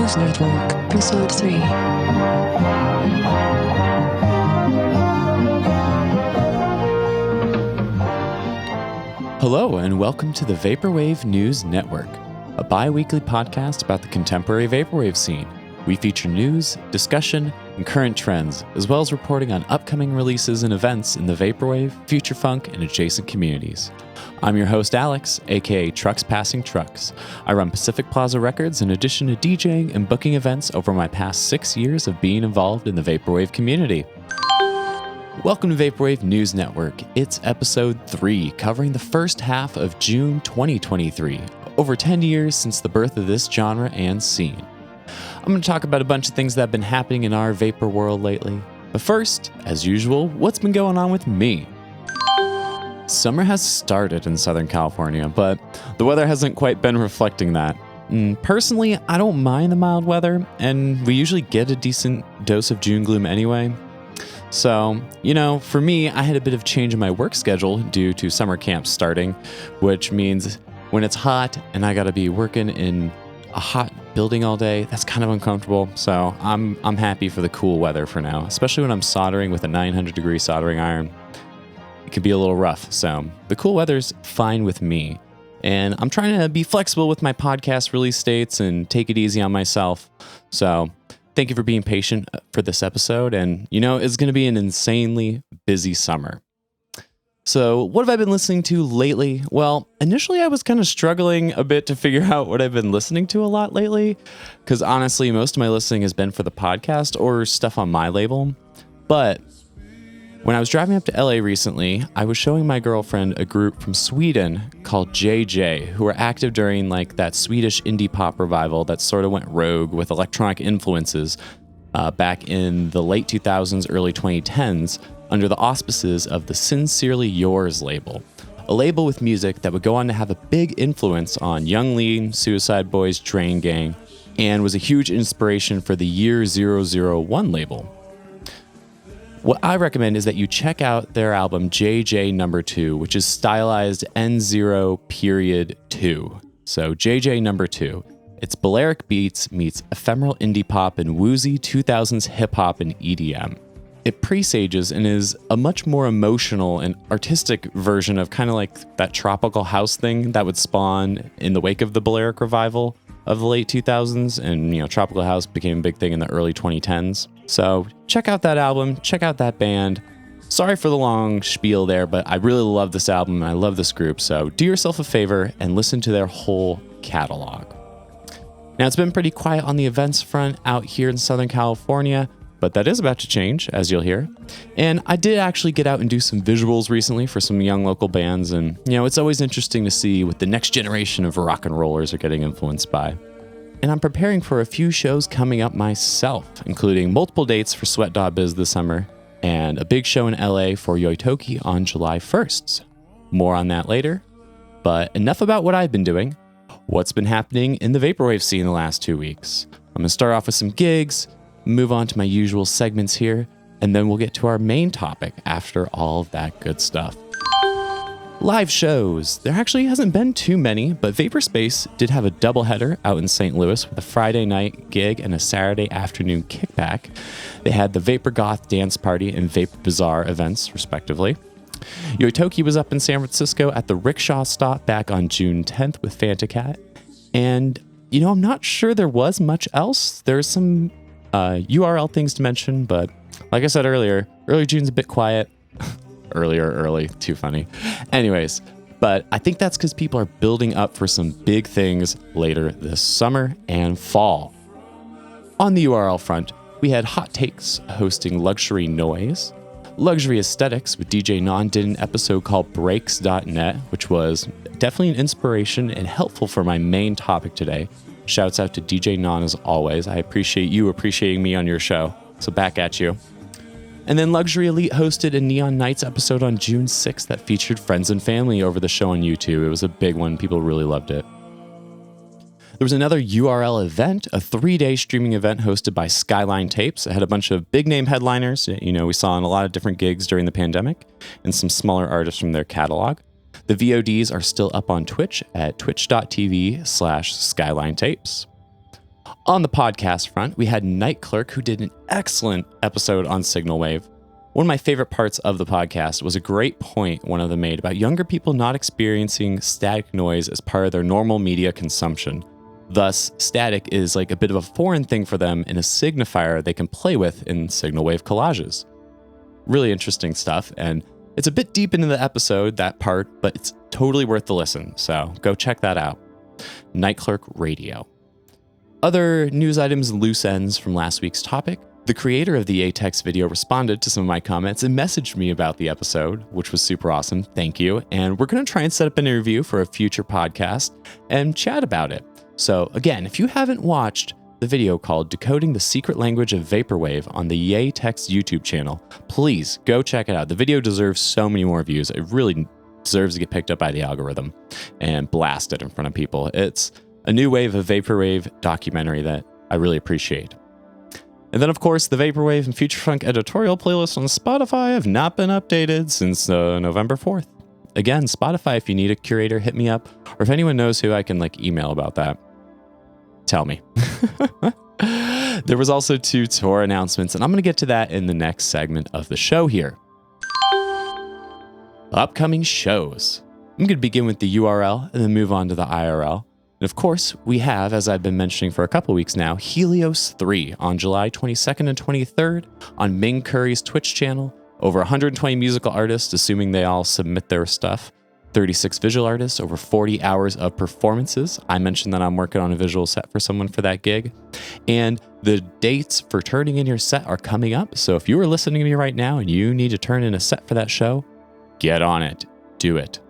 News Network, Episode 3. Hello, and welcome to the Vaporwave News Network, a bi-weekly podcast about the contemporary vaporwave scene. We feature news, discussion, and current trends, as well as reporting on upcoming releases and events in the vaporwave, future funk, and adjacent communities. I'm your host, Alex, aka Trucks Passing Trucks. I run Pacific Plaza Records in addition to DJing and booking events over my past 6 years of being involved in the vaporwave community. Welcome to Vaporwave News Network. It's episode 3, covering the first half of June 2023, over 10 years since the birth of this genre and scene. I'm going to talk about a bunch of things that have been happening in our vapor world lately. But first, as usual, what's been going on with me? Summer has started in Southern California, but the weather hasn't quite been reflecting that. Personally, I don't mind the mild weather, and we usually get a decent dose of June gloom anyway. So, for me, I had a bit of change in my work schedule due to summer camp starting, which means when it's hot and I gotta be working in a hot building all day, that's kind of uncomfortable. So I'm happy for the cool weather for now, especially when I'm soldering with a 900-degree soldering iron. It can be a little rough, so the cool weather's fine with me. And I'm trying to be flexible with my podcast release dates and take it easy on myself. So thank you for being patient for this episode. And, it's going to be an insanely busy summer. So what have I been listening to lately? Well, initially I was kind of struggling a bit to figure out what I've been listening to a lot lately, because honestly, most of my listening has been for the podcast or stuff on my label. But when I was driving up to LA recently, I was showing my girlfriend a group from Sweden called JJ, who were active during that Swedish indie pop revival that sort of went rogue with electronic influences back in the late 2000s, early 2010s, under the auspices of the Sincerely Yours label, a label with music that would go on to have a big influence on Young Lean, Suicide Boys, Drain Gang, and was a huge inspiration for the Year 001 label. What I recommend is that you check out their album JJ No. 2, which is stylized N0.2. So JJ No. 2. It's Balearic beats meets ephemeral indie pop and woozy 2000s hip hop and EDM. It presages and is a much more emotional and artistic version of kind of like that tropical house thing that would spawn in the wake of the Balearic revival of the late 2000s, and tropical house became a big thing in the early 2010s. So check out that album, check out that band. Sorry for the long spiel there, but I really love this album and I love this group, so do yourself a favor and listen to their whole catalog. Now, it's been pretty quiet on the events front out here in Southern California, but that is about to change, as you'll hear. And I did actually get out and do some visuals recently for some young local bands, and it's always interesting to see what the next generation of rock and rollers are getting influenced by. And I'm preparing for a few shows coming up myself, including multiple dates for Sweat Dog Biz this summer, and a big show in LA for Yoitoki on July 1st. More on that later, but enough about what I've been doing. What's been happening in the vaporwave scene the last 2 weeks? I'm going to start off with some gigs, move on to my usual segments here, and then we'll get to our main topic after all of that good stuff. Live shows. There actually hasn't been too many, but Vaporspace did have a doubleheader out in St. Louis with a Friday night gig and a Saturday afternoon kickback. They had the Vapor Goth Dance Party and Vapor Bazaar events, respectively. Yoitoki was up in San Francisco at the Rickshaw Stop back on June 10th with Fantacat. And, I'm not sure there was much else. There's some URL things to mention, but like I said earlier, early June's a bit quiet. Early, too funny. Anyways, but I think that's because people are building up for some big things later this summer and fall. On the URL front, we had Hot Takes hosting Luxury Noise. Luxury Aesthetics with DJ Non did an episode called Breaks.net, which was definitely an inspiration and helpful for my main topic today. Shouts out to DJ Non as always. I appreciate you appreciating me on your show. So back at you. And then Luxury Elite hosted a Neon Nights episode on June 6th that featured friends and family over the show on YouTube. It was a big one. People really loved it. There was another URL event, a 3-day streaming event hosted by Skyline Tapes. It had a bunch of big-name headliners, we saw in a lot of different gigs during the pandemic, and some smaller artists from their catalog. The VODs are still up on Twitch at twitch.tv/Skyline Tapes. On the podcast front, we had Night Clerk, who did an excellent episode on Signal Wave. One of my favorite parts of the podcast was a great point one of them made about younger people not experiencing static noise as part of their normal media consumption. Thus, static is like a bit of a foreign thing for them and a signifier they can play with in signal wave collages. Really interesting stuff, and it's a bit deep into the episode, that part, but it's totally worth the listen, so go check that out. Night Clerk Radio. Other news items and loose ends from last week's topic. The creator of the ATEX video responded to some of my comments and messaged me about the episode, which was super awesome. Thank you. And we're going to try and set up an interview for a future podcast and chat about it. So again, if you haven't watched the video called Decoding the Secret Language of Vaporwave on the ATEX YouTube channel, please go check it out. The video deserves so many more views. It really deserves to get picked up by the algorithm and blasted in front of people. It's a new wave of Vaporwave documentary that I really appreciate. And then, of course, the Vaporwave and Future Funk editorial playlists on Spotify have not been updated since November 4th. Again, Spotify, if you need a curator, hit me up. Or if anyone knows who, I can email about that. Tell me. There was also 2 tour announcements, and I'm going to get to that in the next segment of the show here. Upcoming shows. I'm going to begin with the URL and then move on to the IRL. And of course, we have, as I've been mentioning for a couple weeks now, Helios 3 on July 22nd and 23rd on Ming Curry's Twitch channel. Over 120 musical artists, assuming they all submit their stuff. 36 visual artists, over 40 hours of performances. I mentioned that I'm working on a visual set for someone for that gig. And the dates for turning in your set are coming up. So if you are listening to me right now and you need to turn in a set for that show, get on it. Do it.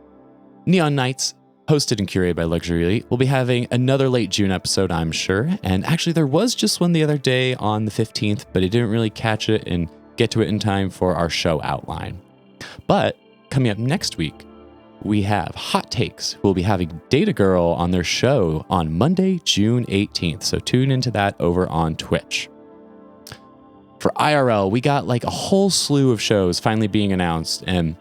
Neon Nights, hosted and curated by Luxury Elite, will be having another late June episode, I'm sure. And actually, there was just one the other day on the 15th, but I didn't really catch it and get to it in time for our show outline. But coming up next week, we have Hot Takes, who will be having Data Girl on their show on Monday, June 18th. So tune into that over on Twitch. For IRL, we got a whole slew of shows finally being announced, and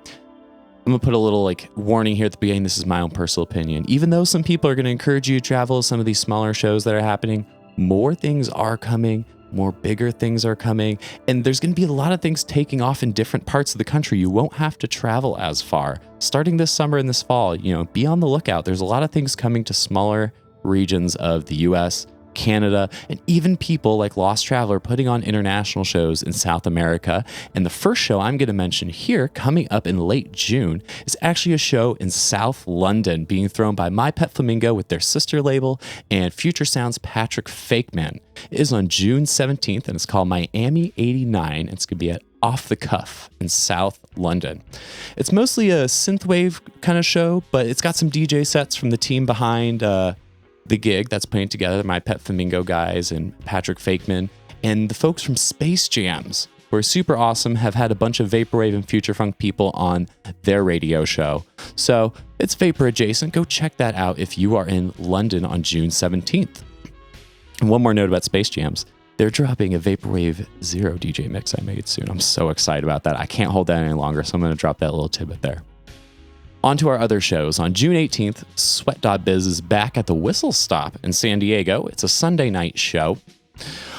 I'm going to put a little warning here at the beginning. This is my own personal opinion. Even though some people are going to encourage you to travel to some of these smaller shows that are happening, more things are coming, more bigger things are coming, and there's going to be a lot of things taking off in different parts of the country. You won't have to travel as far. Starting this summer and this fall, be on the lookout. There's a lot of things coming to smaller regions of the US, Canada, and even people like Lost Traveler putting on international shows in South America. And the first show I'm going to mention here, coming up in late June, is actually a show in South London being thrown by My Pet Flamingo with their sister label and Future Sound's Patrick Fakeman. It is on June 17th, and it's called Miami 89. It's going to be at Off the Cuff in South London. It's mostly a synthwave kind of show, but it's got some DJ sets from the team behind the gig that's putting together, My Pet Flamingo guys and Patrick Fakeman, and the folks from Space Jams, who are super awesome, have had a bunch of Vaporwave and Future Funk people on their radio show. So it's Vapor adjacent. Go check that out if you are in London on June 17th. And one more note about Space Jams. They're dropping a Vaporwave Zero DJ mix I made soon. I'm so excited about that. I can't hold that any longer, so I'm going to drop that little tidbit there. On to our other shows. On June 18th, Sweat.biz is back at the Whistle Stop in San Diego. It's a Sunday night show.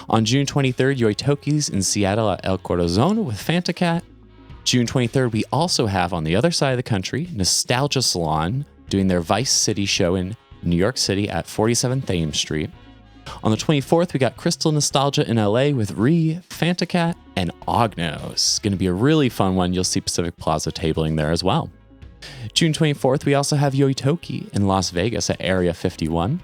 On June 23rd, Yoitoki's in Seattle at El Corazon with Fantacat. June 23rd, we also have on the other side of the country, Nostalgia Salon doing their Vice City show in New York City at 47 Thames Street. On the 24th, we got Crystal Nostalgia in LA with Fantacat, and Ognos. It's going to be a really fun one. You'll see Pacific Plaza tabling there as well. June 24th, we also have Yoitoki in Las Vegas at Area 51.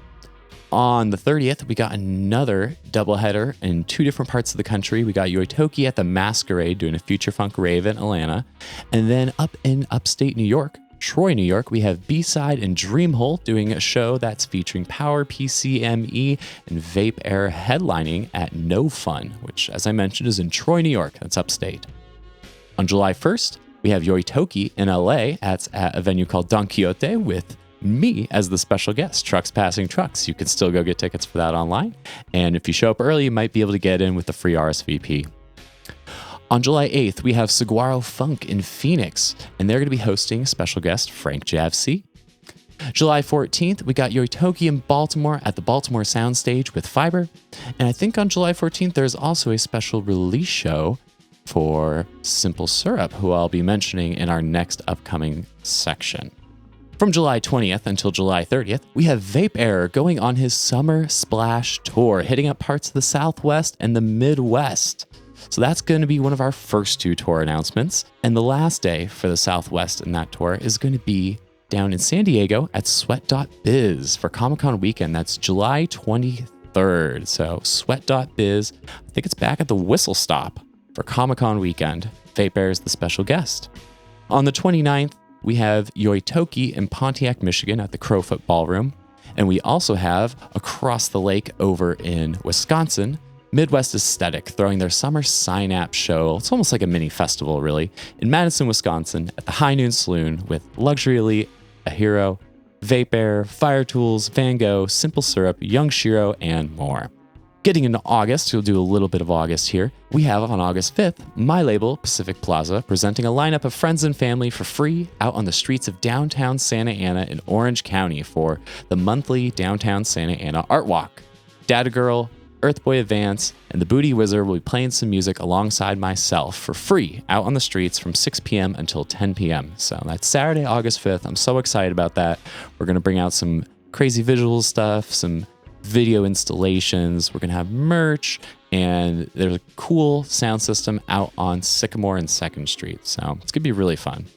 On the 30th, we got another doubleheader in 2 different parts of the country. We got Yoitoki at the Masquerade doing a Future Funk rave in Atlanta. And then up in upstate New York, Troy, New York, we have B-Side and Dreamhole doing a show that's featuring Power, PCME, and Vape Air headlining at No Fun, which, as I mentioned, is in Troy, New York. That's upstate. On July 1st, we have Yoitoki in LA at a venue called Don Quixote with me as the special guest, Trucks Passing Trucks. You can still go get tickets for that online. And if you show up early, you might be able to get in with the free RSVP. On July 8th, we have Saguaro Funk in Phoenix, and they're going to be hosting special guest Frank Javc. July 14th, we got Yoitoki in Baltimore at the Baltimore Soundstage with Fiber. And I think on July 14th, there's also a special release show for Simple Syrup, who I'll be mentioning in our next upcoming section. From July 20th until July 30th, we have Vape Error going on his Summer Splash Tour, hitting up parts of the Southwest and the Midwest. So that's going to be one of our first 2 tour announcements. And the last day for the Southwest in that tour is going to be down in San Diego at Sweat.biz for Comic-Con weekend. That's July 23rd. So Sweat.biz, I think it's back at the Whistle Stop for Comic-Con weekend. Vape Error is the special guest. On the 29th, we have Yoitoki in Pontiac, Michigan at the Crowfoot Ballroom. And we also have across the lake over in Wisconsin, Midwest Aesthetic throwing their summer Synapse show. It's almost like a mini festival, really, in Madison, Wisconsin at the High Noon Saloon with Luxury Elite, A Hero, Vape Air, Fire Tools, Van Gogh, Simple Syrup, Young Shiro, and more. Getting into August, we'll do a little bit of August here. We have on August 5th, my label, Pacific Plaza, presenting a lineup of friends and family for free out on the streets of downtown Santa Ana in Orange County for the monthly Downtown Santa Ana Art Walk. Data Girl, Earthboy Advance, and the Booty Wizard will be playing some music alongside myself for free out on the streets from 6 p.m. until 10 p.m. So that's Saturday, August 5th. I'm so excited about that. We're going to bring out some crazy visual stuff, some video installations. We're going to have merch, and there's a cool sound system out on Sycamore and 2nd Street. So it's going to be really fun.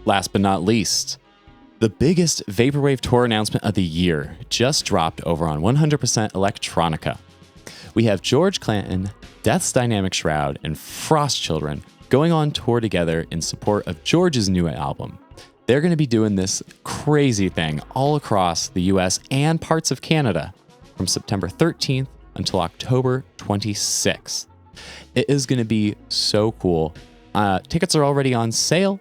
Last but not least, the biggest Vaporwave tour announcement of the year just dropped over on 100% Electronica. We have George Clanton, Death's Dynamic Shroud, and Frost Children going on tour together in support of George's new album. They're going to be doing this crazy thing all across the US and parts of Canada from September 13th until October 26th. It is going to be so cool. Tickets are already on sale.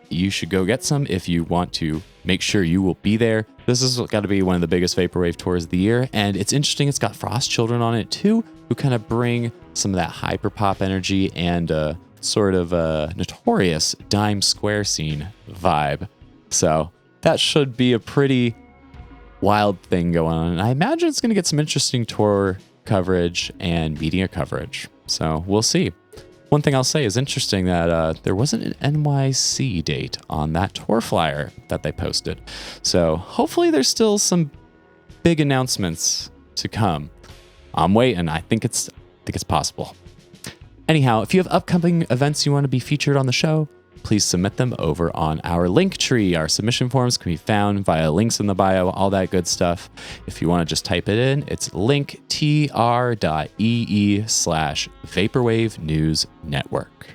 You should go get some if you want to make sure you will be there. This has got to be one of the biggest Vaporwave tours of the year, and it's interesting. It's got Frost Children on it too, who kind of bring some of that hyperpop energy and sort of a notorious Dime Square scene vibe. So that should be a pretty wild thing going on. And I imagine it's going to get some interesting tour coverage and media coverage. So we'll see. One thing I'll say is interesting that there wasn't an NYC date on that tour flyer that they posted. So hopefully there's still some big announcements to come. I'm waiting. I think it's possible. Anyhow, if you have upcoming events you want to be featured on the show, please submit them over on our link tree. Our submission forms can be found via links in the bio, all that good stuff. If you want to just type it in, it's linktr.ee/Vaporwave News Network.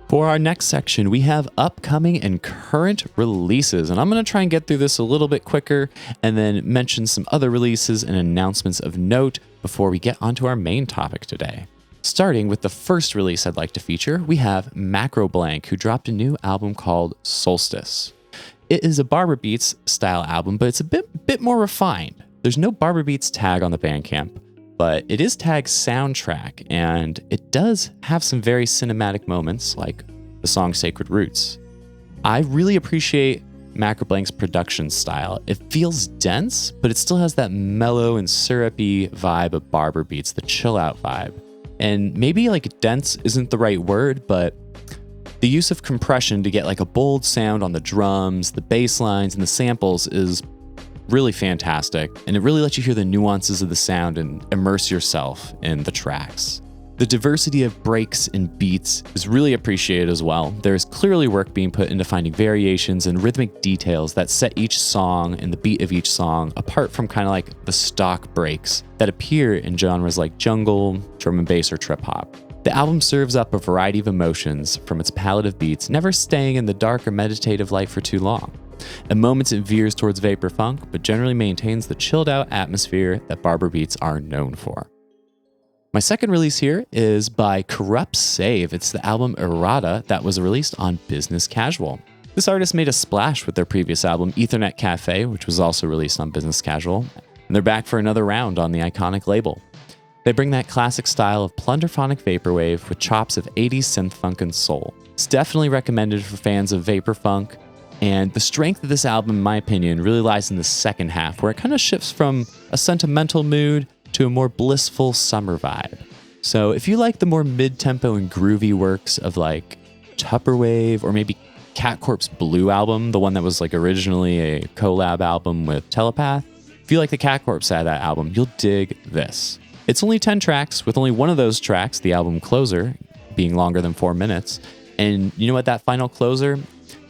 For our next section, we have upcoming and current releases, and I'm going to try and get through this a little bit quicker and then mention some other releases and announcements of note before we get onto our main topic today. Starting with the first release I'd like to feature, we have Macro Blank, who dropped a new album called Solstice. It is a Barber Beats style album, but it's a bit more refined. There's no Barber Beats tag on the Bandcamp, but it is tagged soundtrack, and it does have some very cinematic moments like the song Sacred Roots. I really appreciate Macro Blank's production style. It feels dense, but it still has that mellow and syrupy vibe of Barber Beats, the chill out vibe. And maybe like dense isn't the right word, but the use of compression to get like a bold sound on the drums, the bass lines, and the samples is really fantastic. And it really lets you hear the nuances of the sound and immerse yourself in the tracks. The diversity of breaks and beats is really appreciated as well. There's clearly work being put into finding variations and rhythmic details that set each song and the beat of each song apart from kind of like the stock breaks that appear in genres like jungle, drum and bass, or trip hop. The album serves up a variety of emotions from its palette of beats, never staying in the dark or meditative light for too long. At moments it veers towards vapor funk, but generally maintains the chilled out atmosphere that Barber Beats are known for. My second release here is by Corrupt Save. It's the album Errata that was released on Business Casual. This artist made a splash with their previous album Ethernet Cafe, which was also released on Business Casual, and they're back for another round on the iconic label. They bring that classic style of plunderphonic vaporwave with chops of 80s synth funk and soul. It's definitely recommended for fans of vapor funk, And the strength of this album, in my opinion, really lies in the second half, where it kind of shifts from a sentimental mood to a more blissful summer vibe. So if you like the more mid-tempo and groovy works of like Tupperwave or maybe Cat Corp's Blue album, the one that was like originally a collab album with Telepath, if you like the Cat Corp side of that album, you'll dig this. It's only 10 tracks, with only one of those tracks, the album closer, being longer than 4 minutes. And you know what, that final closer?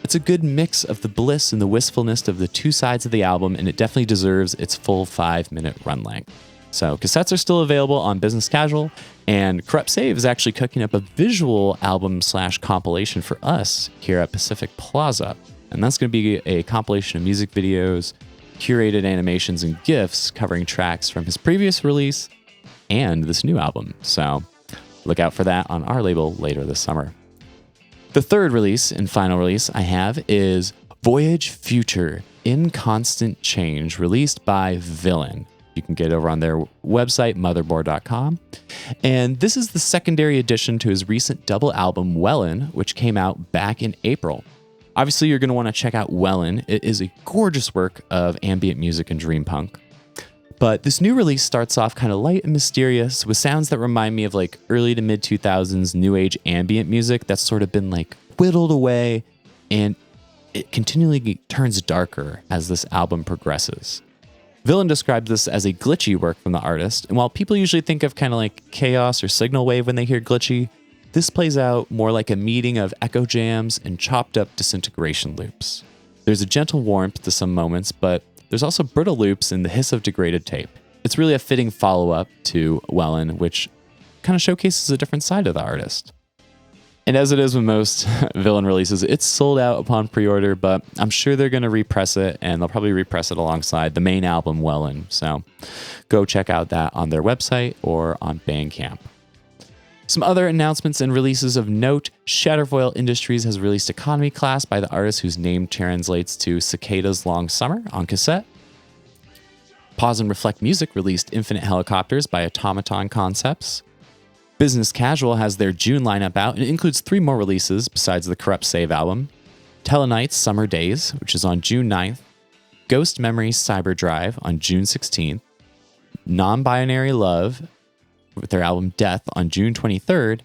It's a good mix of the bliss and the wistfulness of the two sides of the album, and it definitely deserves its full 5-minute run length. So cassettes are still available on Business Casual, and Corrupt Save is actually cooking up a visual album/compilation for us here at Pacific Plaza. And that's going to be a compilation of music videos, curated animations, and GIFs covering tracks from his previous release and this new album. So look out for that on our label later this summer. The third release and final release I have is Voyage Future in Constant Change, released by Villain. You can get over on their website, motherboard.com. And this is the secondary addition to his recent double album, Wellen, which came out back in April. Obviously, you're going to want to check out Wellen. It is a gorgeous work of ambient music and dream punk. But this new release starts off kind of light and mysterious with sounds that remind me of like early to mid 2000s new age ambient music that's sort of been like whittled away, and it continually turns darker as this album progresses. Villain described this as a glitchy work from the artist, and while people usually think of kind of like chaos or signal wave when they hear glitchy, this plays out more like a meeting of echo jams and chopped up disintegration loops. There's a gentle warmth to some moments, but there's also brittle loops and the hiss of degraded tape. It's really a fitting follow-up to Wellen, which kind of showcases a different side of the artist. And as it is with most Villain releases, it's sold out upon pre-order, but I'm sure they're going to repress it, and they'll probably repress it alongside the main album, Wellen. So go check out that on their website or on Bandcamp. Some other announcements and releases of note: Shatterfoil Industries has released Economy Class by the artist whose name translates to Cicada's Long Summer on cassette. Pause and Reflect Music released Infinite Helicopters by Automaton Concepts. Business Casual has their June lineup out, and it includes 3 more releases besides the Corrupt Save album. Telenight's Summer Days, which is on June 9th. Ghost Memories Cyber Drive on June 16th. Non-Binary Love with their album Death on June 23rd,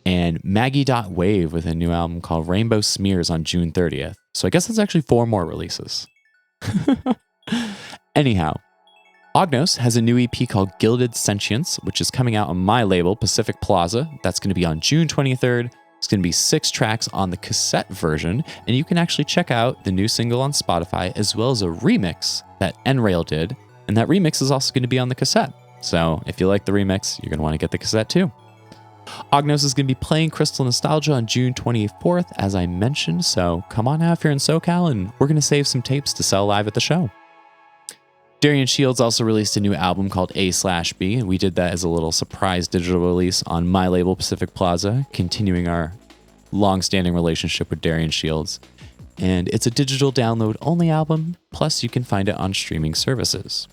and Maggie.Wave with a new album called Rainbow Smears on June 30th. So I guess that's actually 4 more releases. Anyhow, Ognos has a new EP called Gilded Sentience, which is coming out on my label, Pacific Plaza. That's going to be on June 23rd. It's going to be 6 tracks on the cassette version, and you can actually check out the new single on Spotify, as well as a remix that N-Rail did, and that remix is also going to be on the cassette. So if you like the remix, you're going to want to get the cassette too. Ognos is going to be playing Crystal Nostalgia on June 24th, as I mentioned, so come on out if you're in SoCal, and we're going to save some tapes to sell live at the show. Darian Shields also released a new album called A/B, and we did that as a little surprise digital release on my label, Pacific Plaza, continuing our long-standing relationship with Darian Shields. And it's a digital download-only album, plus you can find it on streaming services.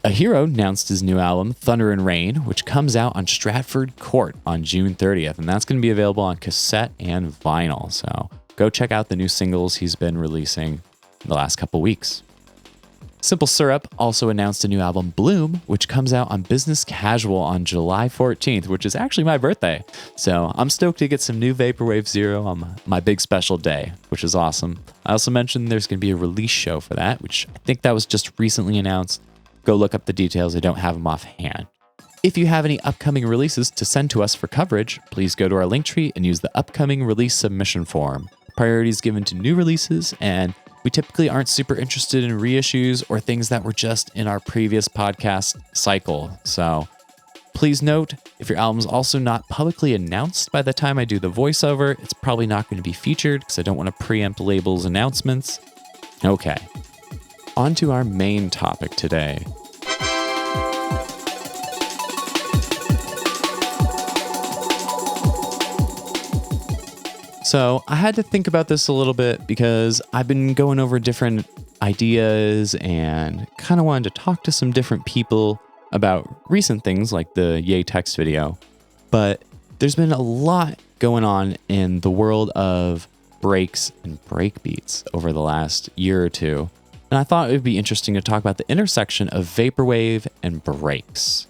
A Hero announced his new album, Thunder and Rain, which comes out on Stratford Court on June 30th, and that's going to be available on cassette and vinyl. So go check out the new singles he's been releasing the last couple weeks. Simple Syrup also announced a new album, Bloom, which comes out on Business Casual on July 14th, which is actually my birthday. So I'm stoked to get some new Vaporwave Zero on my big special day, which is awesome. I also mentioned there's going to be a release show for that, which I think that was just recently announced. Go look up the details. I don't have them offhand. If you have any upcoming releases to send to us for coverage, please go to our Linktree and use the upcoming release submission form. Priority is given to new releases, and we typically aren't super interested in reissues or things that were just in our previous podcast cycle. So please note, if your album's also not publicly announced by the time I do the voiceover, it's probably not going to be featured because I don't want to preempt labels' announcements. Okay, on to our main topic today. So I had to think about this a little bit because I've been going over different ideas and kind of wanted to talk to some different people about recent things like the Yay Text video. But there's been a lot going on in the world of breaks, and breakbeats over the last year or two, and I thought it would be interesting to talk about the intersection of vaporwave and breaks.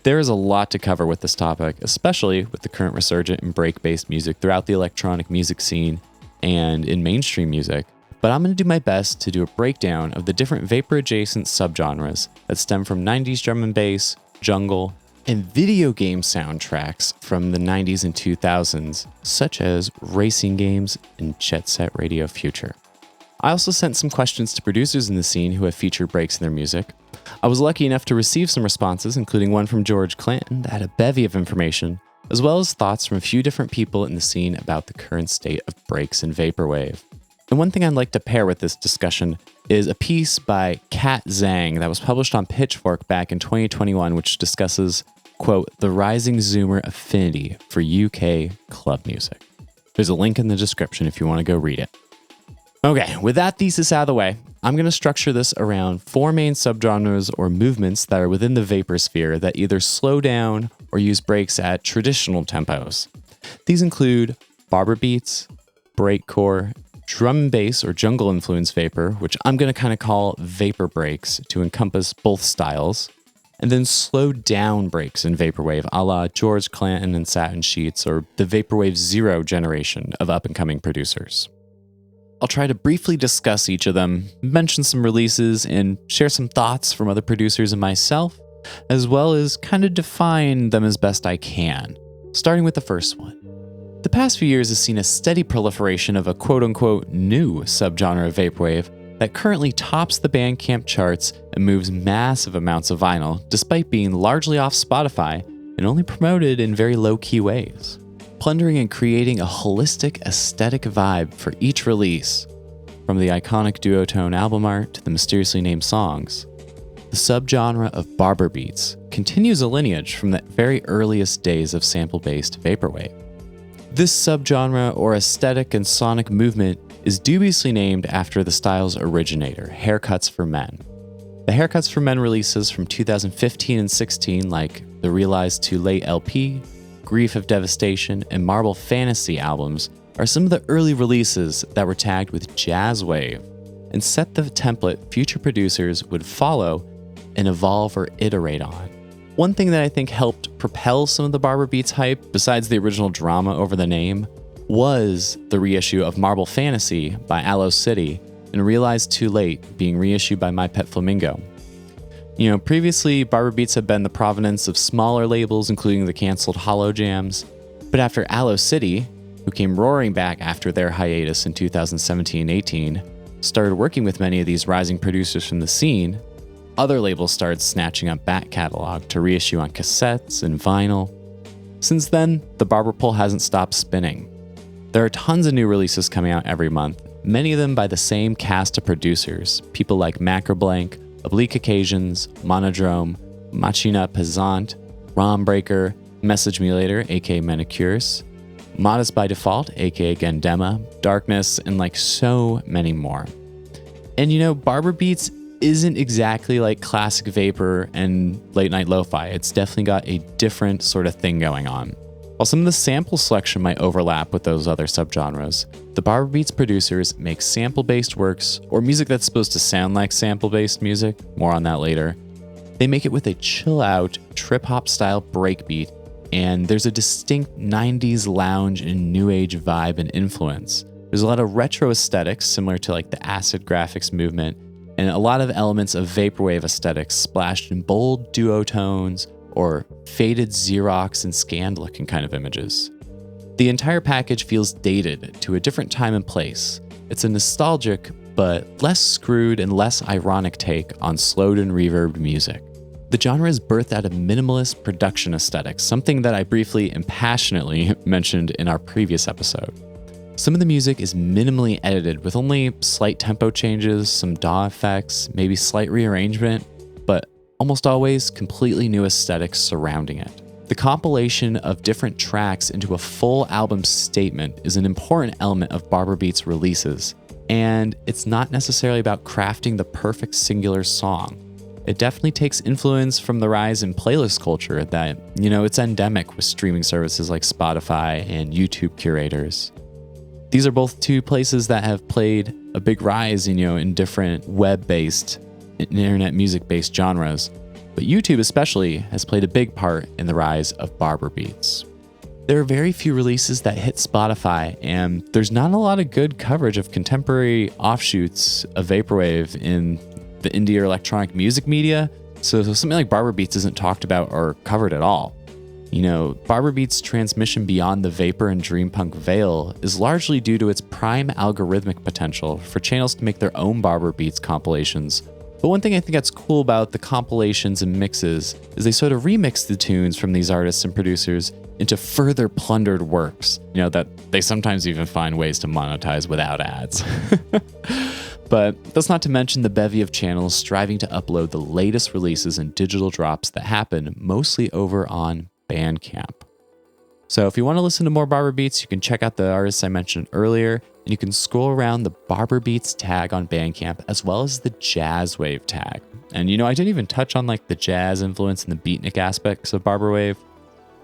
There is a lot to cover with this topic, especially with the current resurgence in break-based music throughout the electronic music scene and in mainstream music, but I'm going to do my best to do a breakdown of the different vapor-adjacent subgenres that stem from 90s drum and bass, jungle, and video game soundtracks from the 90s and 2000s, such as racing games and Jet Set Radio Future. I also sent some questions to producers in the scene who have featured breaks in their music. I was lucky enough to receive some responses, including one from George Clanton that had a bevy of information, as well as thoughts from a few different people in the scene about the current state of breaks and vaporwave. And one thing I'd like to pair with this discussion is a piece by Kat Zhang that was published on Pitchfork back in 2021, which discusses, quote, the rising Zoomer affinity for UK club music. There's a link in the description if you want to go read it. Okay, with that thesis out of the way, I'm going to structure this around four main subgenres or movements that are within the vapor sphere that either slow down or use breaks at traditional tempos. These include Barber Beats, Breakcore, drum and bass or jungle influence vapor, which I'm going to kind of call Vaporbreaks to encompass both styles, and then slow down breaks in vaporwave a la George Clanton and Satin Sheets or the Vaporwave Zero generation of up-and-coming producers. I'll try to briefly discuss each of them, mention some releases, and share some thoughts from other producers and myself, as well as kind of define them as best I can, starting with the first one. The past few years has seen a steady proliferation of a quote-unquote new subgenre of vaporwave that currently tops the Bandcamp charts and moves massive amounts of vinyl, despite being largely off Spotify and only promoted in very low-key ways, plundering and creating a holistic aesthetic vibe for each release. From the iconic duotone album art to the mysteriously named songs, the subgenre of Barber Beats continues a lineage from the very earliest days of sample-based vaporwave. This subgenre or aesthetic and sonic movement is dubiously named after the style's originator, Haircuts for Men. The Haircuts for Men releases from 2015 and 16, like the Realize Too Late LP, Grief of Devastation, and Marble Fantasy albums, are some of the early releases that were tagged with Jazz Wave and set the template future producers would follow and evolve or iterate on. One thing that I think helped propel some of the Barber Beats hype, besides the original drama over the name, was the reissue of Marble Fantasy by Aloe City and Realize Too Late being reissued by My Pet Flamingo. Previously, Barber Beats had been the provenance of smaller labels, including the canceled Hollow Jams, but after Aloe City, who came roaring back after their hiatus in 2017-18, started working with many of these rising producers from the scene, other labels started snatching up back catalog to reissue on cassettes and vinyl. Since then, the Barber Pole hasn't stopped spinning. There are tons of new releases coming out every month, many of them by the same cast of producers, people like Macroblank, Oblique Occasions, Monodrome, Machina Pesant, ROM Breaker, Message Me Later, aka Manicures, Modest by Default, aka Gandema, Darkness, and like so many more. And Barber Beats isn't exactly like classic vapor and late night lo-fi. It's definitely got a different sort of thing going on. While some of the sample selection might overlap with those other subgenres, the Barber Beats producers make sample-based works, or music that's supposed to sound like sample-based music, more on that later. They make it with a chill-out, trip-hop style breakbeat, and there's a distinct 90s lounge and new age vibe and influence. There's a lot of retro aesthetics, similar to like the acid graphics movement, and a lot of elements of vaporwave aesthetics splashed in bold duotones or faded Xerox and scanned looking kind of images. The entire package feels dated to a different time and place. It's a nostalgic, but less screwed and less ironic take on slowed and reverbed music. The genre is birthed out of minimalist production aesthetics, something that I briefly and passionately mentioned in our previous episode. Some of the music is minimally edited with only slight tempo changes, some DAW effects, maybe slight rearrangement, but almost always completely new aesthetics surrounding it. The compilation of different tracks into a full album statement is an important element of Barber Beats releases, and it's not necessarily about crafting the perfect singular song. It definitely takes influence from the rise in playlist culture that, it's endemic with streaming services like Spotify and YouTube curators. These are both two places that have played a big rise, in different web-based, internet music-based genres. But YouTube especially has played a big part in the rise of Barber Beats. There are very few releases that hit Spotify, and there's not a lot of good coverage of contemporary offshoots of Vaporwave in the indie or electronic music media, so something like Barber Beats isn't talked about or covered at all. Barber Beats' transmission beyond the vapor and dreampunk veil is largely due to its prime algorithmic potential for channels to make their own Barber Beats compilations. But one thing I think that's cool about the compilations and mixes is they sort of remix the tunes from these artists and producers into further plundered works, that they sometimes even find ways to monetize without ads. But that's not to mention the bevy of channels striving to upload the latest releases and digital drops that happen mostly over on Bandcamp. So if you want to listen to more Barber Beats, you can check out the artists I mentioned earlier, and you can scroll around the Barber Beats tag on Bandcamp as well as the Jazzwave tag. And I didn't even touch on the jazz influence and the beatnik aspects of Barberwave,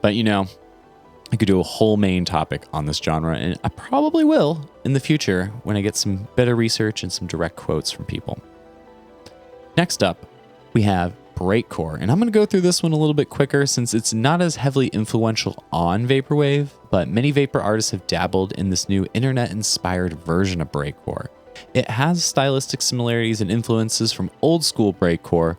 but I could do a whole main topic on this genre, and I probably will in the future when I get some better research and some direct quotes from people. Next up, we have Breakcore, and I'm going to go through this one a little bit quicker since it's not as heavily influential on Vaporwave, but many vapor artists have dabbled in this new internet-inspired version of Breakcore. It has stylistic similarities and influences from old school Breakcore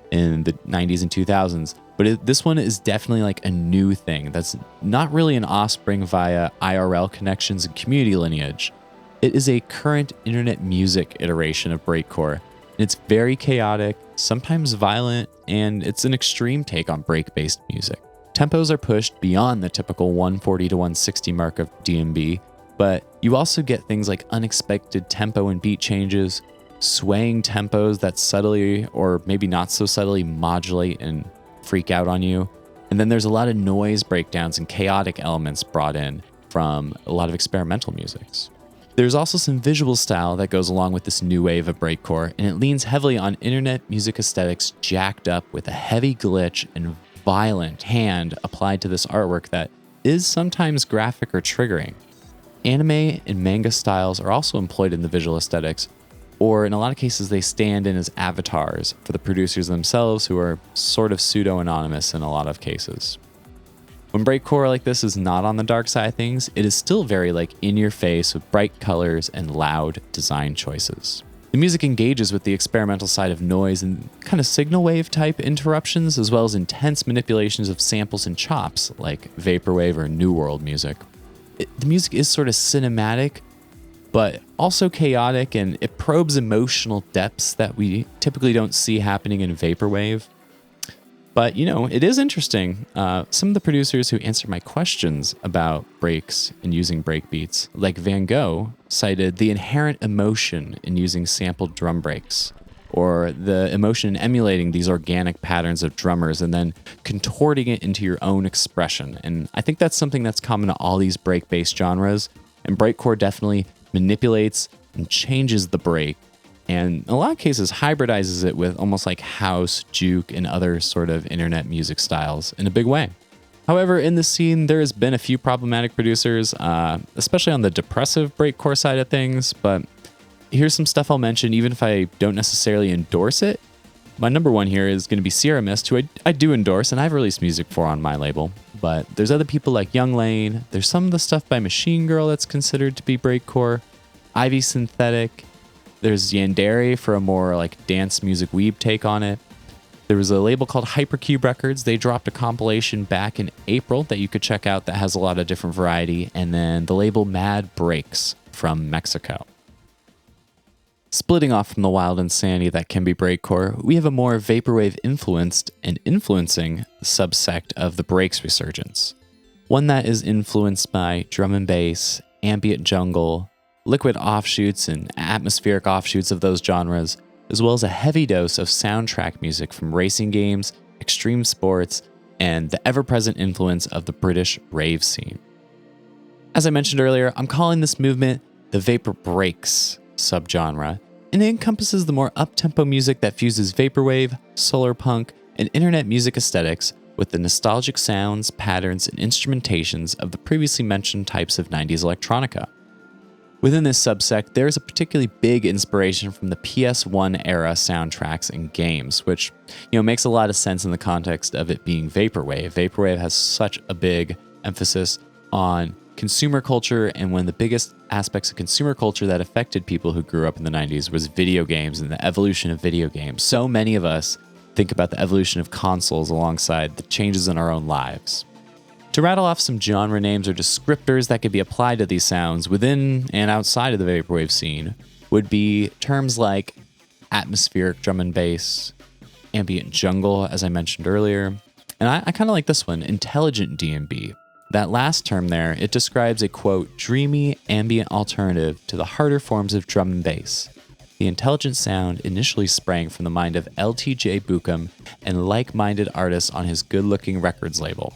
in the 90s and 2000s, but this one is definitely a new thing that's not really an offspring via IRL connections and community lineage. It is a current internet music iteration of Breakcore, and it's very chaotic, sometimes violent, and it's an extreme take on break-based music. Tempos are pushed beyond the typical 140 to 160 mark of DMB, but you also get things like unexpected tempo and beat changes, swaying tempos that subtly, or maybe not so subtly, modulate and freak out on you. And then there's a lot of noise breakdowns and chaotic elements brought in from a lot of experimental musics. There's also some visual style that goes along with this new wave of breakcore, and it leans heavily on internet music aesthetics jacked up with a heavy glitch and violent hand applied to this artwork that is sometimes graphic or triggering. Anime and manga styles are also employed in the visual aesthetics, or in a lot of cases they stand in as avatars for the producers themselves, who are sort of pseudo-anonymous in a lot of cases. When breakcore like this is not on the dark side of things, it is still very in your face with bright colors and loud design choices. The music engages with the experimental side of noise and kind of signal wave type interruptions, as well as intense manipulations of samples and chops like vaporwave or new world music. The music is sort of cinematic, but also chaotic, and it probes emotional depths that we typically don't see happening in vaporwave. But, it is interesting. Some of the producers who answered my questions about breaks and using breakbeats, like Van Gogh, cited the inherent emotion in using sampled drum breaks, or the emotion in emulating these organic patterns of drummers and then contorting it into your own expression. And I think that's something that's common to all these break-based genres, and breakcore definitely manipulates and changes the break, and in a lot of cases hybridizes it with almost like house, juke, and other sort of internet music styles in a big way. However, in the scene, there has been a few problematic producers, especially on the depressive breakcore side of things, but here's some stuff I'll mention even if I don't necessarily endorse it. My number one here is going to be Sierra Mist, who I do endorse, and I've released music for on my label. But there's other people like Young Lane, there's some of the stuff by Machine Girl that's considered to be breakcore, Ivy Synthetic, there's Yandere for a more dance music weeb take on it. There was a label called Hypercube Records. They dropped a compilation back in April that you could check out that has a lot of different variety. And then the label Mad Breaks from Mexico. Splitting off from the wild insanity that can be breakcore, we have a more vaporwave influenced and influencing subsect of the breaks resurgence. One that is influenced by drum and bass, ambient jungle, liquid offshoots and atmospheric offshoots of those genres, as well as a heavy dose of soundtrack music from racing games, extreme sports, and the ever-present influence of the British rave scene. As I mentioned earlier, I'm calling this movement the Vaporbreaks subgenre, and it encompasses the more up-tempo music that fuses vaporwave, solar punk, and internet music aesthetics with the nostalgic sounds, patterns, and instrumentations of the previously mentioned types of 90s electronica. Within this subsect, there is a particularly big inspiration from the PS1 era soundtracks and games, which makes a lot of sense in the context of it being Vaporwave. Vaporwave has such a big emphasis on consumer culture, and one of the biggest aspects of consumer culture that affected people who grew up in the 90s was video games and the evolution of video games. So many of us think about the evolution of consoles alongside the changes in our own lives. To rattle off some genre names or descriptors that could be applied to these sounds within and outside of the Vaporwave scene would be terms like atmospheric drum and bass, ambient jungle, as I mentioned earlier, and I kind of like this one, intelligent D&B. That last term there, it describes a, quote, dreamy ambient alternative to the harder forms of drum and bass. The intelligent sound initially sprang from the mind of LTJ Bucum and like-minded artists on his Good-Looking Records label.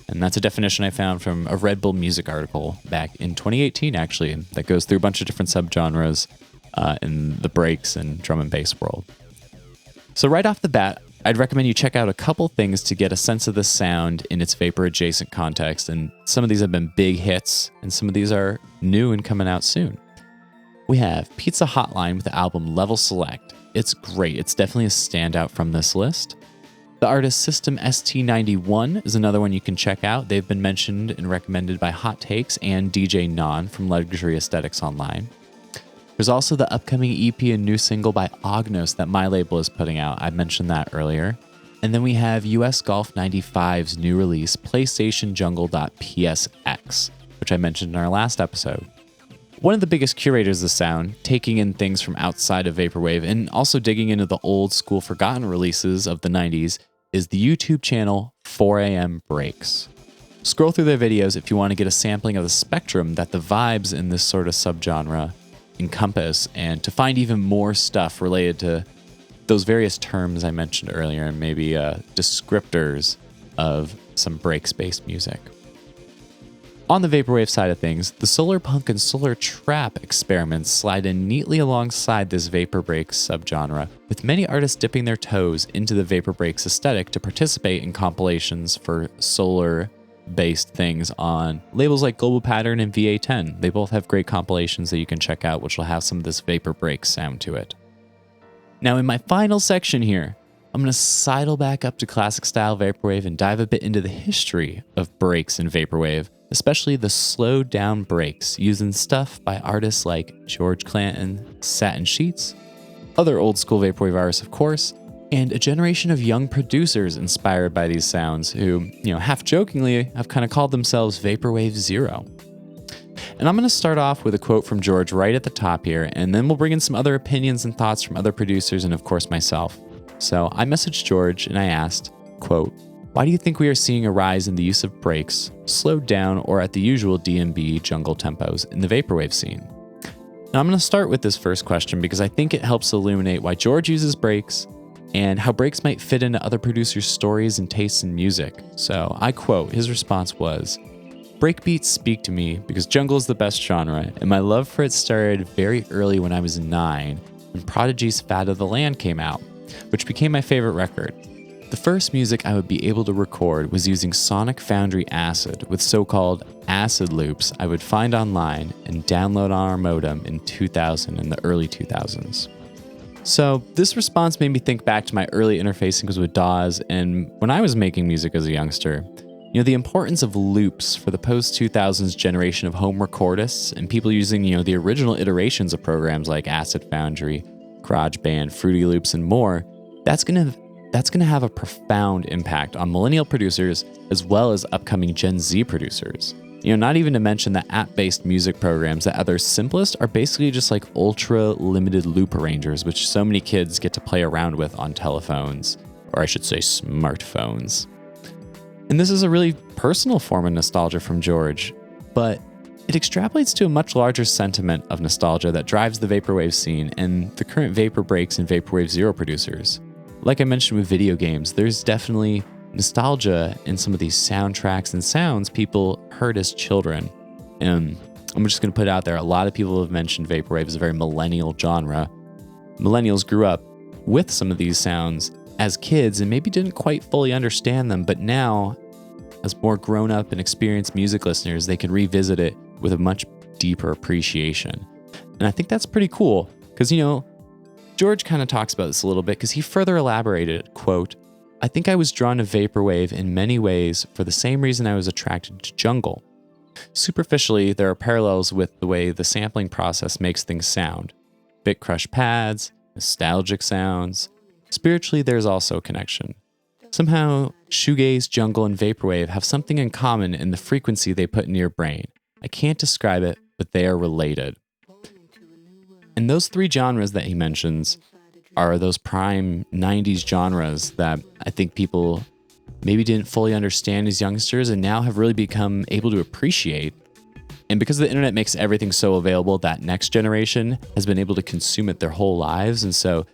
And that's a definition I found from a Red Bull Music article back in 2018, actually, that goes through a bunch of different subgenres in the breaks and drum and bass world. So right off the bat, I'd recommend you check out a couple things to get a sense of the sound in its vapor-adjacent context, and some of these have been big hits, and some of these are new and coming out soon. We have Pizza Hotline with the album Level Select. It's great. It's definitely a standout from this list. The artist System ST91 is another one you can check out. They've been mentioned and recommended by Hot Takes and DJ Non from Luxury Aesthetics Online. There's also the upcoming EP and new single by Ognos that my label is putting out. I mentioned that earlier. And then we have US Golf 95's new release, PlayStation Jungle.psx, which I mentioned in our last episode. One of the biggest curators of sound, taking in things from outside of Vaporwave and also digging into the old school forgotten releases of the 90s, is the YouTube channel 4am Breaks. Scroll through their videos if you want to get a sampling of the spectrum that the vibes in this sort of subgenre encompass, and to find even more stuff related to those various terms I mentioned earlier and maybe descriptors of some breaks-based music. On the Vaporwave side of things, the solar punk and solar trap experiments slide in neatly alongside this Vaporbreaks subgenre, with many artists dipping their toes into the Vaporbreaks aesthetic to participate in compilations for solar-based things on labels like Global Pattern and VA10. They both have great compilations that you can check out, which will have some of this Vaporbreaks sound to it. Now, in my final section here, I'm going to sidle back up to classic style Vaporwave and dive a bit into the history of breaks in Vaporwave, especially the slowed down breaks using stuff by artists like George Clanton, Satin Sheets, other old school Vaporwave artists, of course, and a generation of young producers inspired by these sounds who, half jokingly have kind of called themselves Vaporwave Zero. And I'm going to start off with a quote from George right at the top here, and then we'll bring in some other opinions and thoughts from other producers and, of course, myself. So I messaged George and I asked, quote, "Why do you think we are seeing a rise in the use of breaks, slowed down or at the usual D&B jungle tempos in the Vaporwave scene?" Now I'm going to start with this first question because I think it helps illuminate why George uses breaks and how breaks might fit into other producers' stories and tastes in music. So I quote, his response was, "Breakbeats speak to me because jungle is the best genre, and my love for it started very early when I was 9, when Prodigy's Fat of the Land came out, which became my favorite record. The first music I would be able to record was using Sonic Foundry Acid with so-called acid loops I would find online and download on our modem in 2000 and the early 2000s. So this response made me think back to my early interfacings with DAWs and when I was making music as a youngster. The importance of loops for the post-2000s generation of home recordists and people using, the original iterations of programs like Acid Foundry, GarageBand, Fruity Loops, and more, that's going to have a profound impact on millennial producers as well as upcoming Gen Z producers. Not even to mention the app-based music programs that at their simplest are basically just like ultra-limited loop arrangers, which so many kids get to play around with on telephones, or I should say smartphones. And this is a really personal form of nostalgia from George, but it extrapolates to a much larger sentiment of nostalgia that drives the Vaporwave scene and the current Vaporbreaks and Vaporwave Zero producers. Like I mentioned with video games, there's definitely nostalgia in some of these soundtracks and sounds people heard as children. And I'm just going to put it out there, a lot of people have mentioned Vaporwave as a very millennial genre. Millennials grew up with some of these sounds as kids and maybe didn't quite fully understand them, but now, as more grown-up and experienced music listeners, they can revisit it with a much deeper appreciation. And I think that's pretty cool because, George kind of talks about this a little bit because he further elaborated, quote, "I think I was drawn to Vaporwave in many ways for the same reason I was attracted to jungle. Superficially, there are parallels with the way the sampling process makes things sound. Bit crush pads, nostalgic sounds. Spiritually, there's also a connection. Somehow, shoegaze, jungle, and vaporwave have something in common in the frequency they put into your brain. I can't describe it, but they are related." And those three genres that he mentions are those prime 90s genres that I think people maybe didn't fully understand as youngsters and now have really become able to appreciate. And because the internet makes everything so available, that next generation has been able to consume it their whole lives. And so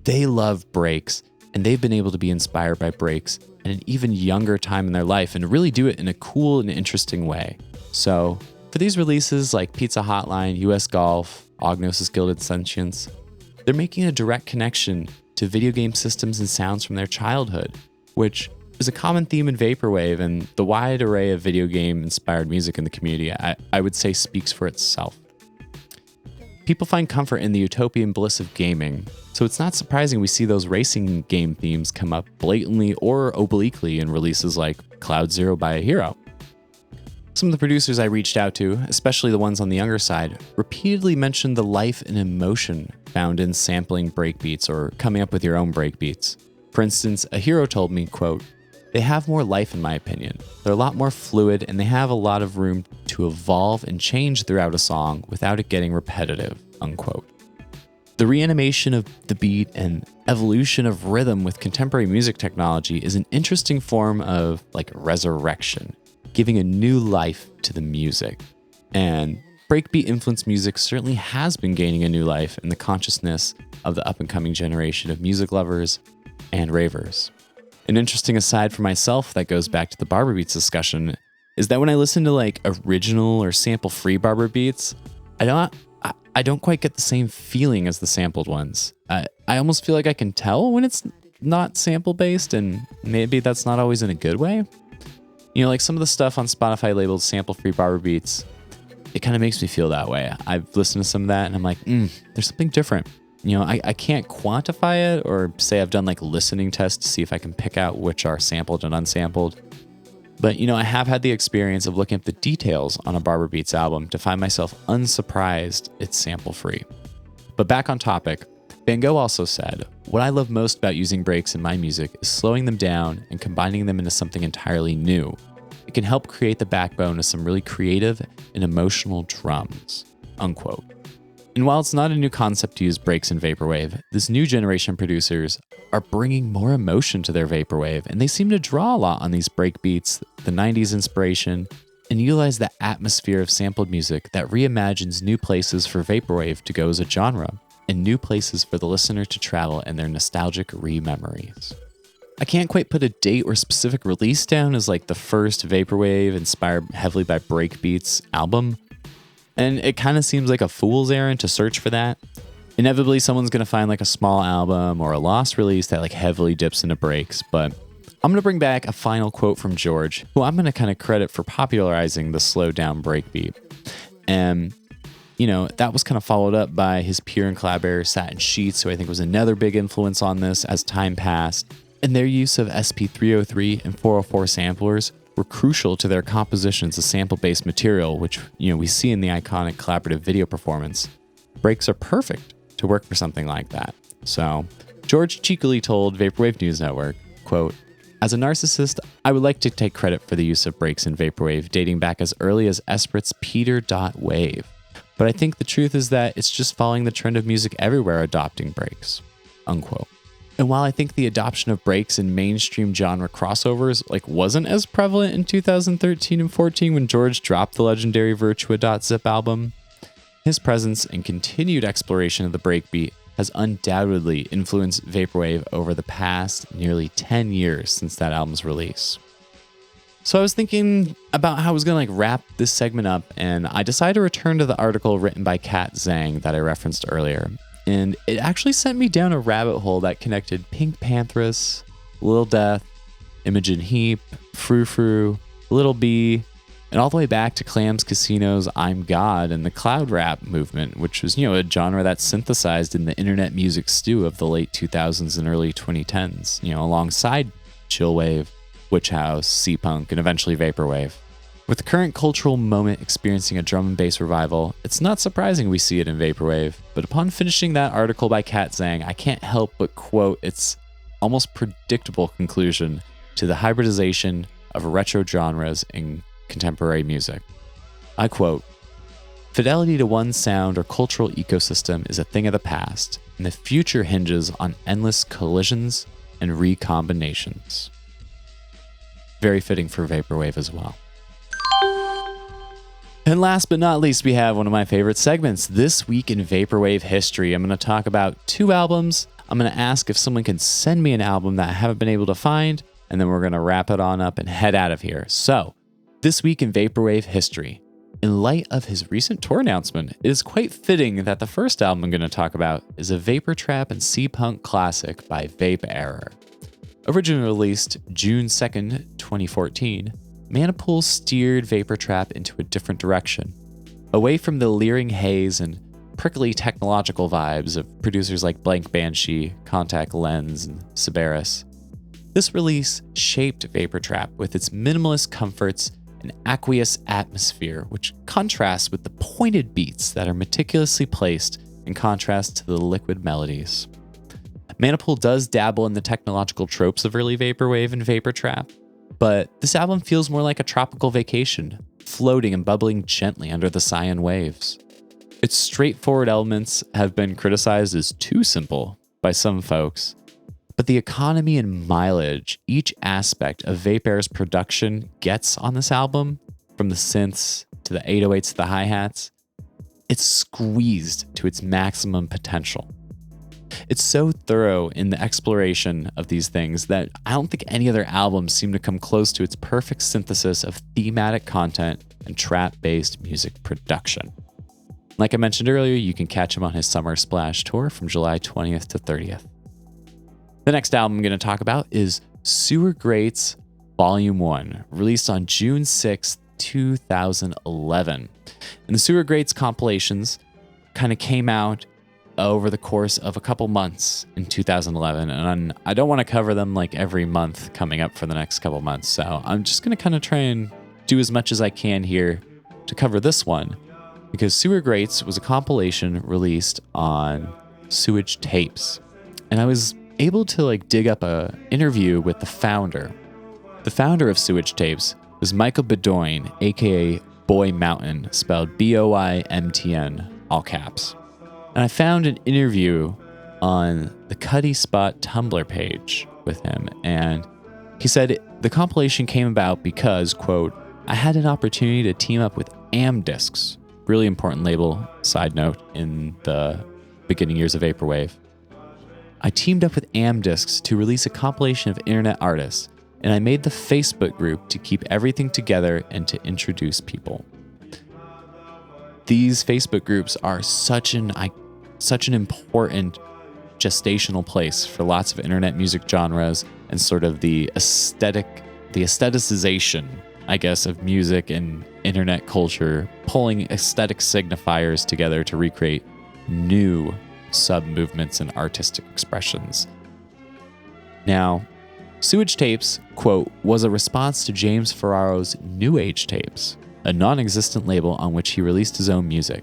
they love breaks, and they've been able to be inspired by breaks at an even younger time in their life and really do it in a cool and interesting way. So for these releases like Pizza Hotline, US Golf, Ognos' Gilded Sentience, they're making a direct connection to video game systems and sounds from their childhood, which is a common theme in Vaporwave, and the wide array of video game-inspired music in the community, I would say, speaks for itself. People find comfort in the utopian bliss of gaming, so it's not surprising we see those racing game themes come up blatantly or obliquely in releases like Cloud Zero by a Hero. Some of the producers I reached out to, especially the ones on the younger side, repeatedly mentioned the life and emotion found in sampling breakbeats or coming up with your own breakbeats. For instance, a Hero told me, quote, "They have more life in my opinion. They're a lot more fluid and they have a lot of room to evolve and change throughout a song without it getting repetitive," unquote. The reanimation of the beat and evolution of rhythm with contemporary music technology is an interesting form of resurrection, giving a new life to the music. And breakbeat influenced music certainly has been gaining a new life in the consciousness of the up-and-coming generation of music lovers and ravers. An interesting aside for myself that goes back to the Barber Beats discussion is that when I listen to original or sample-free Barber Beats, I don't quite get the same feeling as the sampled ones. I almost feel like I can tell when it's not sample-based, and maybe that's not always in a good way. Some of the stuff on Spotify labeled sample-free Barber Beats, it kind of makes me feel that way. I've listened to some of that and I'm like, there's something different. I can't quantify it or say I've done listening tests to see if I can pick out which are sampled and unsampled. But, I have had the experience of looking up the details on a Barber Beats album to find myself unsurprised it's sample-free. But back on topic, Van Gogh also said, "What I love most about using breaks in my music is slowing them down and combining them into something entirely new. It can help create the backbone of some really creative and emotional drums," unquote. And while it's not a new concept to use breaks in Vaporwave, this new generation producers are bringing more emotion to their Vaporwave, and they seem to draw a lot on these breakbeats, the 90s inspiration, and utilize the atmosphere of sampled music that reimagines new places for Vaporwave to go as a genre, and new places for the listener to travel in their nostalgic re-memories. I can't quite put a date or specific release down as the first Vaporwave inspired heavily by breakbeats album, and it kind of seems like a fool's errand to search for that. Inevitably, someone's going to find a small album or a lost release that heavily dips into breaks, but I'm going to bring back a final quote from George, who I'm going to kind of credit for popularizing the slowed down breakbeat. And, that was kind of followed up by his peer and collaborator Satin Sheets, who I think was another big influence on this as time passed. And their use of SP303 and 404 samplers were crucial to their compositions of sample-based material, which, we see in the iconic collaborative video performance. Breaks are perfect to work for something like that. So, George cheekily told Vaporwave News Network, quote, "As a narcissist, I would like to take credit for the use of breaks in Vaporwave dating back as early as Esprit's Peter.wave. But I think the truth is that it's just following the trend of music everywhere adopting breaks," unquote. And while I think the adoption of breaks in mainstream genre crossovers wasn't as prevalent in 2013 and 14 when George dropped the legendary Virtua.zip album, his presence and continued exploration of the breakbeat has undoubtedly influenced Vaporwave over the past nearly 10 years since that album's release. So I was thinking about how I was going to wrap this segment up, and I decided to return to the article written by Kat Zhang that I referenced earlier. And it actually sent me down a rabbit hole that connected Pink Panthers, Lil Death, Imogen Heap, Frou Frou, Little B, and all the way back to Clams Casino's I'm God and the cloud rap movement, which was, a genre that synthesized in the internet music stew of the late 2000s and early 2010s, alongside chillwave, witch house, C-punk, and eventually vaporwave. With the current cultural moment experiencing a drum and bass revival, it's not surprising we see it in vaporwave, but upon finishing that article by Kat Zhang, I can't help but quote its almost predictable conclusion to the hybridization of retro genres in contemporary music. I quote, "Fidelity to one sound or cultural ecosystem is a thing of the past, and the future hinges on endless collisions and recombinations." Very fitting for vaporwave as well. And last but not least, we have one of my favorite segments, This Week in Vaporwave History. I'm going to talk about 2 albums. I'm going to ask if someone can send me an album that I haven't been able to find, and then we're going to wrap it on up and head out of here. So, This Week in Vaporwave History. In light of his recent tour announcement, it is quite fitting that the first album I'm going to talk about is a vapor trap and C-punk classic by Vape Error. Originally released June 2nd, 2014, Manipool steered vapor trap into a different direction, away from the leering haze and prickly technological vibes of producers like Blank Banshee, Contact Lens, and Cerberus. This release shaped vapor trap with its minimalist comforts and aqueous atmosphere, which contrasts with the pointed beats that are meticulously placed in contrast to the liquid melodies. Manipool does dabble in the technological tropes of early vaporwave and vapor trap, but this album feels more like a tropical vacation, floating and bubbling gently under the cyan waves. Its straightforward elements have been criticized as too simple by some folks, but the economy and mileage each aspect of Vape Error's production gets on this album, from the synths to the 808s to the hi-hats, it's squeezed to its maximum potential. It's so thorough in the exploration of these things that I don't think any other albums seem to come close to its perfect synthesis of thematic content and trap-based music production. Like I mentioned earlier, you can catch him on his Summer Splash tour from July 20th to 30th. The next album I'm going to talk about is Sewer Greats Volume 1, released on June 6th, 2011. And the Sewer Greats compilations kind of came out over the course of a couple months in 2011, and I don't want to cover them like every month coming up for the next couple months, so I'm just going to kind of try and do as much as I can here to cover this one, because Sewer Greats was a compilation released on Sewage Tapes, and I was able to dig up a interview with the founder. The founder of Sewage Tapes was Michael Bedoin, aka Boy Mountain, spelled Boymtn, all caps. And I found an interview on the Cuddy Spot Tumblr page with him, and he said the compilation came about because, quote, "I had an opportunity to team up with Discs, really important label, side note, in the beginning years of Vaporwave. I teamed up with Discs to release a compilation of internet artists, and I made the Facebook group to keep everything together and to introduce people. These Facebook groups are such an important gestational place for lots of internet music genres and sort of the aestheticization, I guess, of music and internet culture, pulling aesthetic signifiers together to recreate new sub-movements and artistic expressions. Now, Sewage Tapes, quote, was a response to James Ferraro's New Age Tapes, a non-existent label on which he released his own music.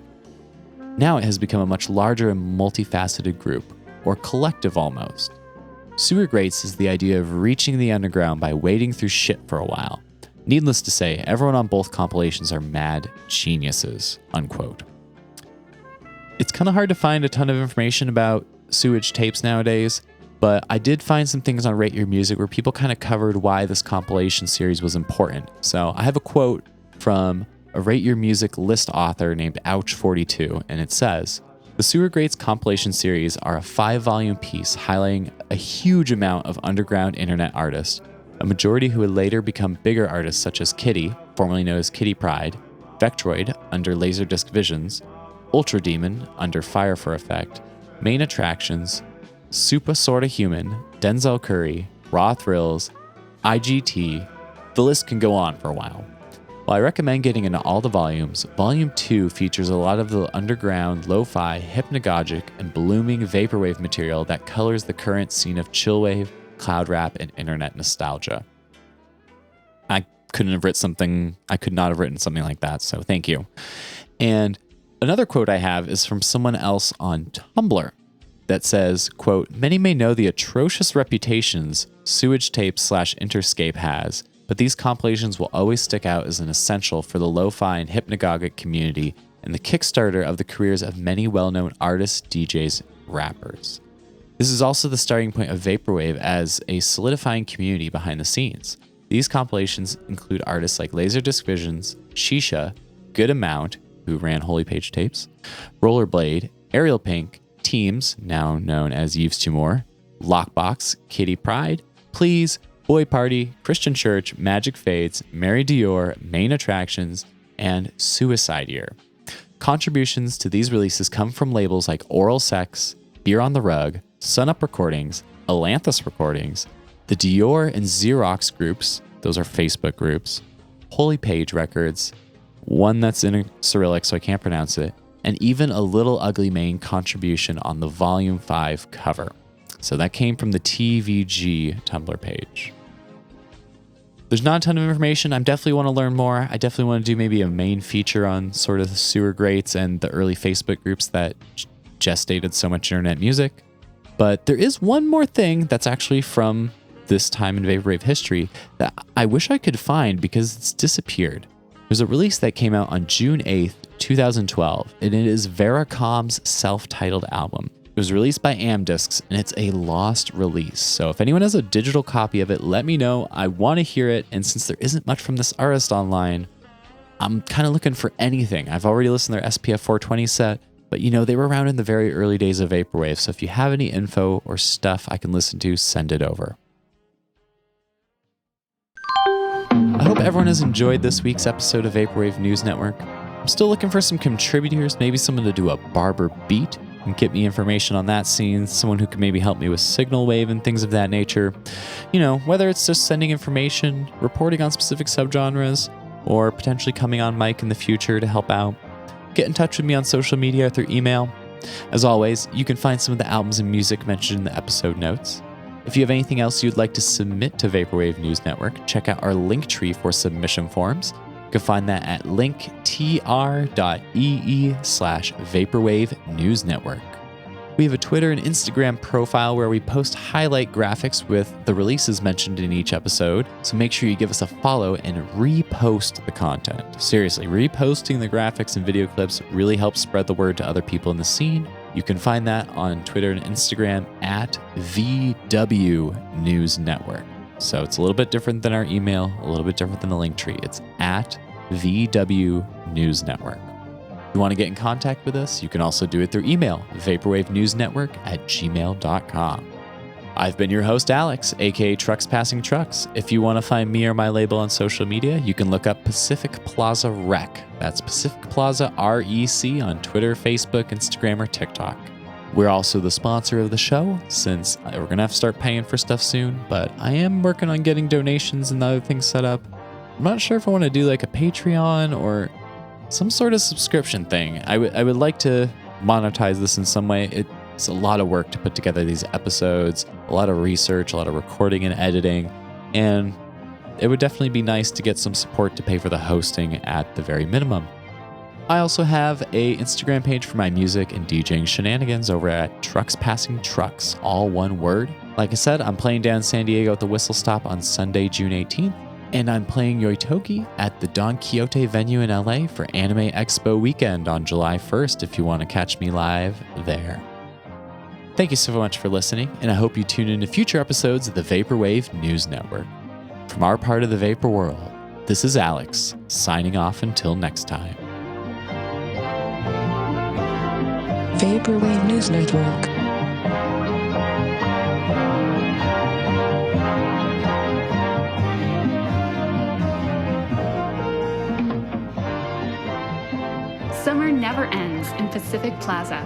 Now it has become a much larger and multifaceted group, or collective almost. Sewer Greats is the idea of reaching the underground by wading through shit for a while. Needless to say, everyone on both compilations are mad geniuses," unquote. It's kind of hard to find a ton of information about Sewage Tapes nowadays, but I did find some things on Rate Your Music where people kind of covered why this compilation series was important. So I have a quote from a Rate Your Music list author named Ouch42, and it says, "The Sewer Greats compilation series are a 5-volume piece highlighting a huge amount of underground internet artists, a majority who would later become bigger artists such as Kitty, formerly known as Kitty Pride, Vectroid under Laserdisc Visions, Ultra Demon under Fire for Effect, Main Attractions, Supa Sorta Human, Denzel Curry, Raw Thrills, IGT, the list can go on for a while. While I recommend getting into all the volumes, Volume 2 features a lot of the underground, lo-fi, hypnagogic, and blooming vaporwave material that colors the current scene of chillwave, cloud rap, and internet nostalgia. I could not have written something like that, so thank you. And another quote I have is from someone else on Tumblr that says, quote, "Many may know the atrocious reputations Sewage Tapes / Interscape has, but these compilations will always stick out as an essential for the lo-fi and hypnagogic community and the kickstarter of the careers of many well-known artists, DJs, rappers. This is also the starting point of Vaporwave as a solidifying community behind the scenes. These compilations include artists like Laserdisc Visions, Shisha, Good Amount, who ran Holy Page Tapes, Rollerblade, Ariel Pink, Teams, now known as Yves Tumor, Lockbox, Kitty Pride, Please, Boy Party, Christian Church, Magic Fades, Mary Dior, Main Attractions, and Suicide Year. Contributions to these releases come from labels like Oral Sex, Beer on the Rug, Sunup Recordings, Atlantis Recordings, the Dior and Xerox groups, those are Facebook groups, Holy Page Records, one that's in Cyrillic so I can't pronounce it, and even a Little Ugly Mane contribution on the Volume 5 cover. So that came from the TVG Tumblr page. There's not a ton of information. I definitely want to learn more. I definitely want to do maybe a main feature on sort of the sewer greats and the early Facebook groups that gestated so much internet music. But there is one more thing that's actually from this time in Vaporwave history that I wish I could find because it's disappeared. There's a release that came out on June 8th, 2012, and it is VERACOM's self-titled album. It was released by Amdiscs, and it's a lost release. So if anyone has a digital copy of it, let me know. I want to hear it, and since there isn't much from this artist online, I'm kind of looking for anything. I've already listened to their SPF 420 set, but they were around in the very early days of Vaporwave, so if you have any info or stuff I can listen to, send it over. I hope everyone has enjoyed this week's episode of Vaporwave News Network. I'm still looking for some contributors, maybe someone to do a Barber beat and get me information on that scene, someone who can maybe help me with signal wave and things of that nature. Whether it's just sending information, reporting on specific subgenres, or potentially coming on mic in the future to help out. Get in touch with me on social media or through email. As always, you can find some of the albums and music mentioned in the episode notes. If you have anything else you'd like to submit to Vaporwave News Network, check out our link tree for submission forms. You can find that at linktr.ee/Vaporwave News Network. We have a Twitter and Instagram profile where we post highlight graphics with the releases mentioned in each episode, so make sure you give us a follow and repost the content. Seriously, reposting the graphics and video clips really helps spread the word to other people in the scene. You can find that on Twitter and Instagram at VW News Network. So it's a little bit different than our email, a little bit different than the link tree. It's at VW News Network. If you want to get in contact with us, you can also do it through email, vaporwavenewsnetwork@gmail.com. I've been your host, Alex, aka Trucks Passing Trucks. If you want to find me or my label on social media, you can look up Pacific Plaza Rec. That's Pacific Plaza REC on Twitter, Facebook, Instagram, or TikTok. We're also the sponsor of the show, since we're going to have to start paying for stuff soon, but I am working on getting donations and other things set up. I'm not sure if I want to do like a Patreon or some sort of subscription thing. I would like to monetize this in some way. It's a lot of work to put together these episodes, a lot of research, a lot of recording and editing, and it would definitely be nice to get some support to pay for the hosting at the very minimum. I also have a Instagram page for my music and DJing shenanigans over at Trucks Passing Trucks, all one word. Like I said, I'm playing down in San Diego at the Whistle Stop on Sunday, June 18th, and I'm playing Yoitoki at the Don Quixote venue in LA for Anime Expo weekend on July 1st if you want to catch me live there. Thank you so much for listening, and I hope you tune in to future episodes of the Vaporwave News Network. From our part of the Vapor world, this is Alex, signing off until next time. Vaporwave News Network. Summer never ends in Pacific Plaza.